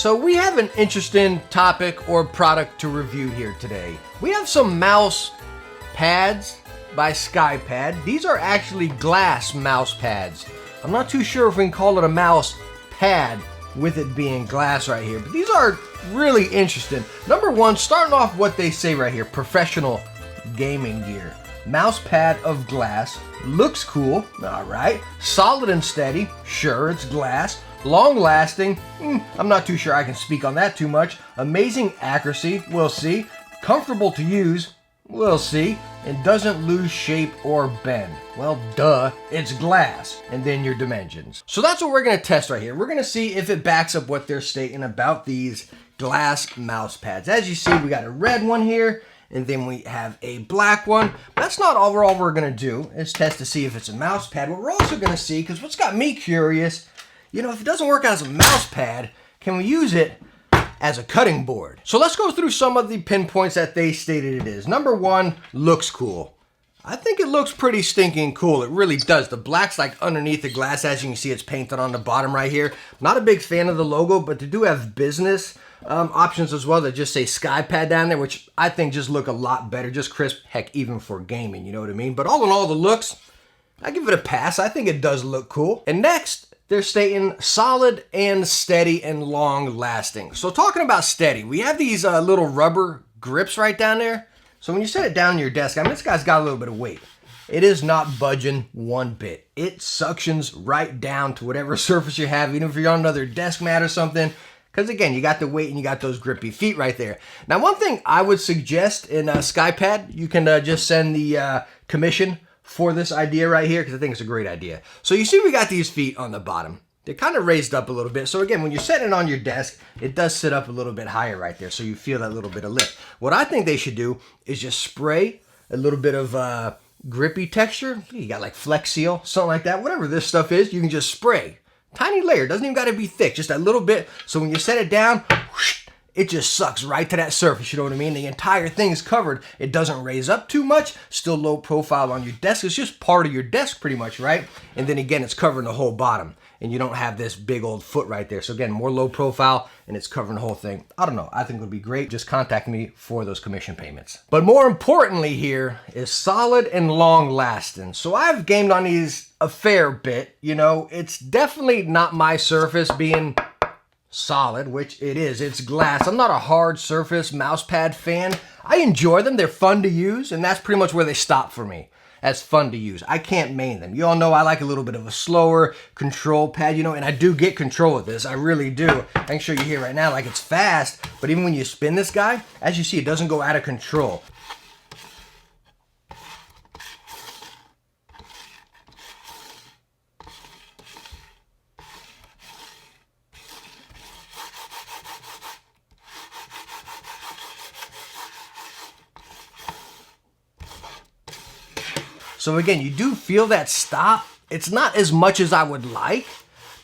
So we have an interesting topic or product to review here today. We have some mouse pads by Skypad. These are actually glass mouse pads. I'm not too sure if we can call it a mouse pad with it being glass right here, but these are really interesting. Number one, starting off what they say right here, professional gaming gear. Mouse pad of glass, looks cool, all right. Solid and steady, sure, it's glass. Long lasting, I'm not too sure I can speak on that too much. Amazing accuracy, we'll see. Comfortable to use, we'll see. And doesn't lose shape or bend. Well, duh, it's glass. And then your dimensions. So that's what we're gonna test right here. We're gonna see if it backs up what they're stating about these glass mouse pads. As you see, we got a red one here, and then we have a black one. That's not all we're gonna do, is test to see if it's a mouse pad. What we're also gonna see, because what's got me curious, you know, if it doesn't work as a mouse pad, can we use it as a cutting board? So let's go through some of the pinpoints that they stated it is. Number one, looks cool. I think it looks pretty stinking cool. It really does. The black's like underneath the glass. As you can see, it's painted on the bottom right here. Not a big fan of the logo, but they do have business options as well that just say Skypad down there, which I think just look a lot better, just crisp, heck, even for gaming, you know what I mean? But all in all, the looks, I give it a pass. I think it does look cool. And next, they're stating solid and steady and long lasting. So talking about steady, we have these little rubber grips right down there. So when you set it down on your desk, I mean, this guy's got a little bit of weight. It is not budging one bit. It suctions right down to whatever surface you have, even if you're on another desk mat or something. Because again, you got the weight and you got those grippy feet right there. Now, one thing I would suggest in Skypad, you can just send the commission for this idea right here, because I think it's a great idea. So you see we got these feet on the bottom. They're kind of raised up a little bit. So again, when you're setting it on your desk, it does sit up a little bit higher right there, so you feel that little bit of lift. What I think they should do is just spray a little bit of grippy texture. You got like Flex Seal, something like that. Whatever this stuff is, you can just spray. Tiny layer, doesn't even got to be thick, just a little bit. So when you set it down, whoosh, it just sucks right to that surface, you know what I mean? The entire thing is covered. It doesn't raise up too much, still low profile on your desk. It's just part of your desk pretty much, right? And then again, it's covering the whole bottom. And you don't have this big old foot right there. So again, more low profile, and it's covering the whole thing. I don't know, I think it would be great. Just contact me for those commission payments. But more importantly here is solid and long lasting. So I've gamed on these a fair bit, you know. It's definitely not my surface being solid, which it is. It's glass. I'm not a hard surface mouse pad fan. I enjoy them. They're fun to use, and that's pretty much where they stop for me. As fun to use. I can't main them. You all know I like a little bit of a slower control pad, you know, and I do get control of this. I really do. I can show you here right now, like it's fast, but even when you spin this guy, as you see, it doesn't go out of control. So again, you do feel that stop. It's not as much as I would like,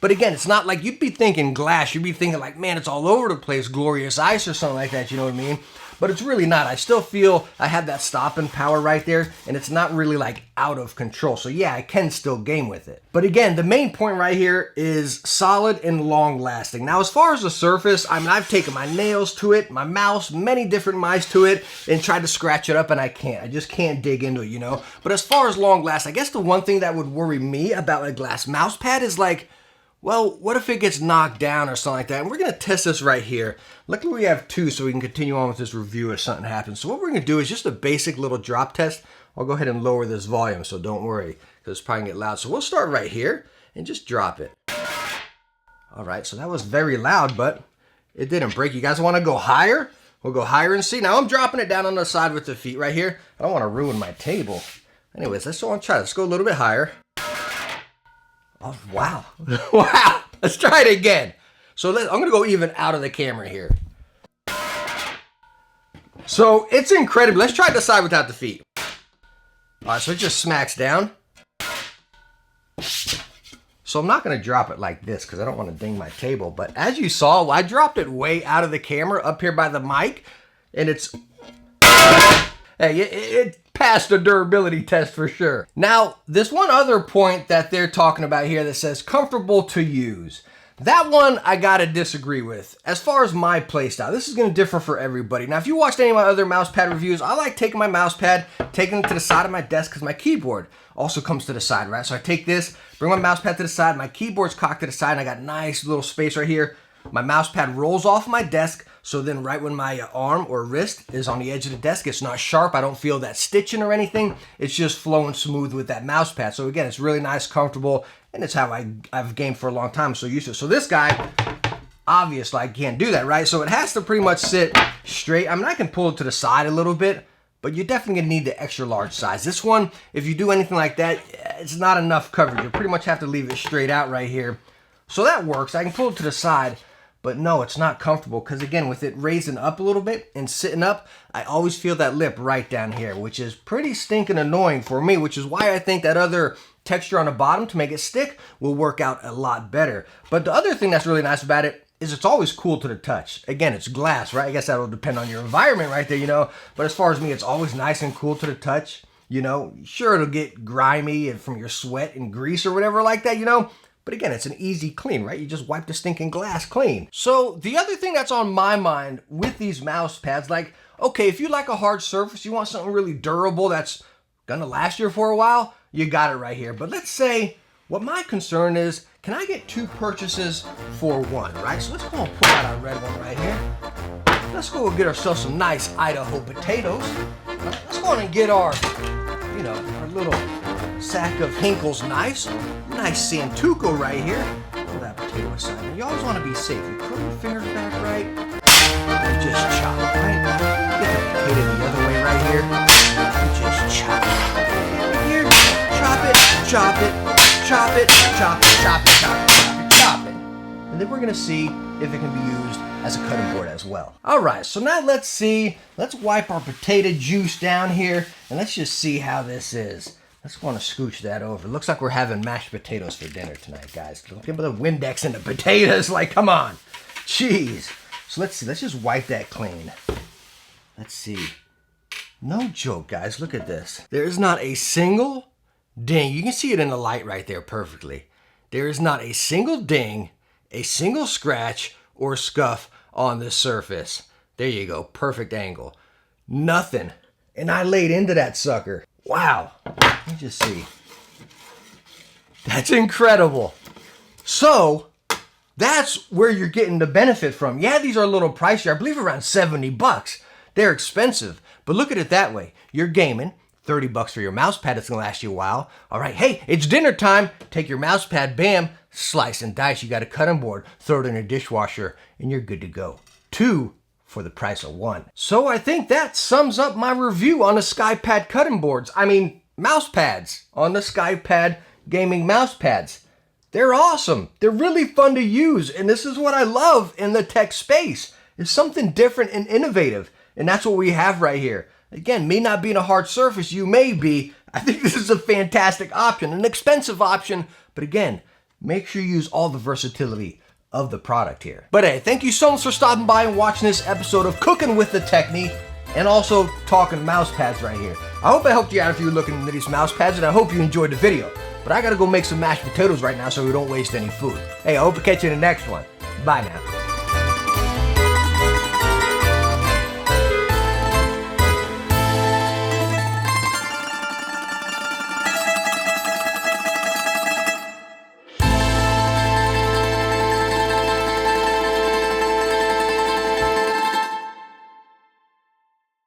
but again, it's not like you'd be thinking glass. You'd be thinking like, man, it's all over the place, glorious ice or something like that, you know what I mean? But it's really not. I still feel I have that stopping power right there, and it's not really like out of control. So yeah, I can still game with it. But again, the main point right here is solid and long lasting. Now, as far as the surface, I mean, I've taken my nails to it, my mouse, many different mice to it, and tried to scratch it up, and I can't. I just can't dig into it, you know? But as far as long last, I guess the one thing that would worry me about a glass mouse pad is like, well, what if it gets knocked down or something like that? And we're going to test this right here. Luckily, we have two, so we can continue on with this review if something happens. So what we're going to do is just a basic little drop test. I'll go ahead and lower this volume, so don't worry, because it's probably going to get loud. So we'll start right here and just drop it. All right, so that was very loud, but it didn't break. You guys want to go higher? We'll go higher and see. Now, I'm dropping it down on the side with the feet right here. I don't want to ruin my table. Anyways, let's try. Let's go a little bit higher. Oh, wow. Wow. Let's try it again. So I'm going to go even out of the camera here. So it's incredible. Let's try the side without the feet. All right, so it just smacks down. So I'm not going to drop it like this because I don't want to ding my table. But as you saw, I dropped it way out of the camera up here by the mic. And it's... Hey, it passed the durability test for sure. Now, this one other point that they're talking about here that says comfortable to use. That one I gotta disagree with. As far as my playstyle, this is gonna differ for everybody. Now, if you watched any of my other mouse pad reviews, I like taking my mouse pad, taking it to the side of my desk because my keyboard also comes to the side, right? So I take this, bring my mouse pad to the side, my keyboard's cocked to the side, and I got nice little space right here. My mouse pad rolls off my desk, so then right when my arm or wrist is on the edge of the desk, it's not sharp. I don't feel that stitching or anything. It's just flowing smooth with that mouse pad. So again, it's really nice, comfortable, and it's how I've gamed for a long time, so used to it. So this guy, obviously I can't do that, right? So it has to pretty much sit straight. I mean, I can pull it to the side a little bit, but you're definitely gonna need the extra large size. This one, if you do anything like that, it's not enough coverage. You pretty much have to leave it straight out right here. So that works. I can pull it to the side. But no, it's not comfortable because, again, with it raising up a little bit and sitting up, I always feel that lip right down here, which is pretty stinking annoying for me, which is why I think that other texture on the bottom to make it stick will work out a lot better. But the other thing that's really nice about it is it's always cool to the touch. Again, it's glass, right? I guess that'll depend on your environment right there, you know. But as far as me, it's always nice and cool to the touch, you know. Sure, it'll get grimy and from your sweat and grease or whatever like that, you know. But again, it's an easy clean, right? You just wipe the stinking glass clean. So the other thing that's on my mind with these mouse pads, like, okay, if you like a hard surface, you want something really durable that's gonna last you for a while, you got it right here. But let's say, what my concern is, can I get 2 purchases for 1, right? So let's go and pull out our red one right here. Let's go and get ourselves some nice Idaho potatoes. Let's go on and get our, you know, our little sack of Hinkle's knives. Nice Santuco right here. Pull that potato aside. And you always want to be safe. You curl your fingers back right. And just chop, right? Get the potato the other way right here. And just chop it. Here, chop it, chop it, chop it, chop it, chop it, chop it, chop it, chop it. And then we're going to see if it can be used as a cutting board as well. All right, so now let's see. Let's wipe our potato juice down here. And let's just see how this is. Let's want to scooch that over. Looks like we're having mashed potatoes for dinner tonight, guys. Don't give me the Windex and the potatoes. Like, come on. Jeez. So let's see. Let's just wipe that clean. Let's see. No joke, guys. Look at this. There is not a single ding. You can see it in the light right there perfectly. There is not a single ding, a single scratch, or scuff on this surface. There you go. Perfect angle. Nothing. And I laid into that sucker. Wow. Let me just see. That's incredible. So, that's where you're getting the benefit from. Yeah, these are a little pricier. I believe around 70 bucks. They're expensive. But look at it that way. You're gaming. 30 bucks for your mouse pad. It's going to last you a while. All right. Hey, it's dinner time. Take your mouse pad. Bam. Slice and dice. You got a cutting board. Throw it in a dishwasher. And you're good to go. 2 for the price of 1. So I think that sums up my review on the Skypad cutting boards. I mean, mouse pads on the Skypad Gaming mouse pads. They're awesome. They're really fun to use. And this is what I love in the tech space. It's something different and innovative. And that's what we have right here. Again, me not being a hard surface, you may be. I think this is a fantastic option, an expensive option. But again, make sure you use all the versatility of the product here. But hey, thank you so much for stopping by and watching this episode of Cooking with the Techne and also talking mouse pads right here. I hope I helped you out if you were looking into these mouse pads, and I hope you enjoyed the video. But I gotta go make some mashed potatoes right now so we don't waste any food. Hey, I hope to catch you in the next one. Bye now.